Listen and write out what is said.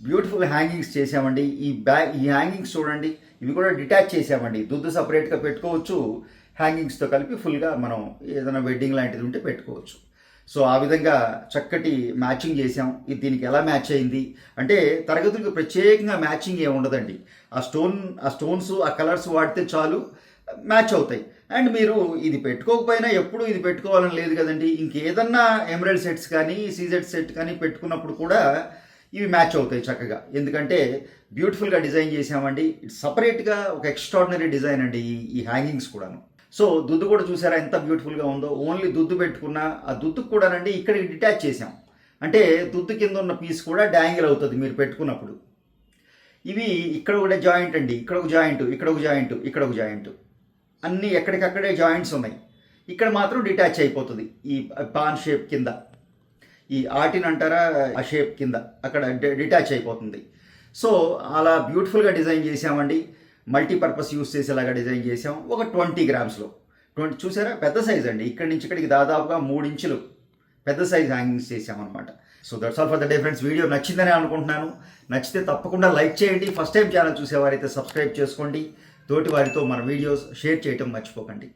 Beautiful hangings చేసామండి. ఈ hangings చూడండి, ఇవి కూడా డిటాచ్ చేసామండి. దుద్దు సపరేట్గా పెట్టుకోవచ్చు, హ్యాంగింగ్స్తో కలిపి ఫుల్గా మనం ఏదైనా వెడ్డింగ్ లాంటిది ఉంటే పెట్టుకోవచ్చు. సో ఆ విధంగా చక్కటి మ్యాచింగ్ చేసాం. ఇది దీనికి ఎలా మ్యాచ్ అయింది అంటే, తరగతులకు ప్రత్యేకంగా మ్యాచింగ్ ఏమి ఉండదండి. ఆ స్టోన్స్ ఆ కలర్స్ వాడితే చాలు, మ్యాచ్ అవుతాయి. అండ్ మీరు ఇది పెట్టుకోకపోయినా ఎప్పుడు ఇది పెట్టుకోవాలని లేదు కదండి. ఇంకేదన్నా ఎమరల్డ్ సెట్స్ కానీ సీజెడ్ సెట్ కానీ పెట్టుకున్నప్పుడు కూడా ఇవి మ్యాచ్ అవుతాయి చక్కగా. ఎందుకంటే బ్యూటిఫుల్గా డిజైన్ చేసామండి. సపరేట్గా ఒక ఎక్స్ట్రాడినరీ డిజైన్ అండి ఈ హ్యాంగింగ్స్ కూడాను. సో దుద్దు కూడా చూసారా ఎంత బ్యూటిఫుల్గా ఉందో. ఓన్లీ దుద్దు పెట్టుకున్న ఆ దుద్దుకు కూడానండి ఇక్కడికి డిటాచ్ చేసాం. అంటే దుద్దు కింద ఉన్న పీస్ కూడా డ్యాంగిల్ అవుతుంది మీరు పెట్టుకున్నప్పుడు. ఇవి ఇక్కడ కూడా జాయింట్ అండి, ఇక్కడ ఒక జాయింట్, ఇక్కడ ఒక జాయింట్, ఇక్కడ ఒక జాయింట్, అన్నీ ఎక్కడికక్కడే జాయింట్స్ ఉన్నాయి. ఇక్కడ మాత్రం డిటాచ్ అయిపోతుంది ఈ పాన్ షేప్ కింద. ఈ ఆర్టిన్ అంటారా, ఆ షేప్ కింద అక్కడ డిటాచ్ అయిపోతుంది. సో అలా బ్యూటిఫుల్గా డిజైన్ చేసామండి. మల్టీపర్పస్ యూస్ చేసేలాగా డిజైన్ చేసాం. ఒక 20 గ్రామ్స్లో 20 చూసారా, పెద్ద సైజ్ అండి. ఇక్కడి నుంచి ఇక్కడికి దాదాపుగా 3 ఇంచులు పెద్ద సైజ్ హ్యాంగింగ్స్ చేసామన్నమాట. So that's all for the day friends. Video నచ్చిందని అనుకుంటున్నాను. నచ్చితే తప్పకుండా లైక్ చేయండి. ఫస్ట్ టైం ఛానల్ చూసేవారైతే సబ్స్క్రైబ్ చేసుకోండి. తోటి వారితో మన వీడియోస్ షేర్ చేయటం మర్చిపోకండి.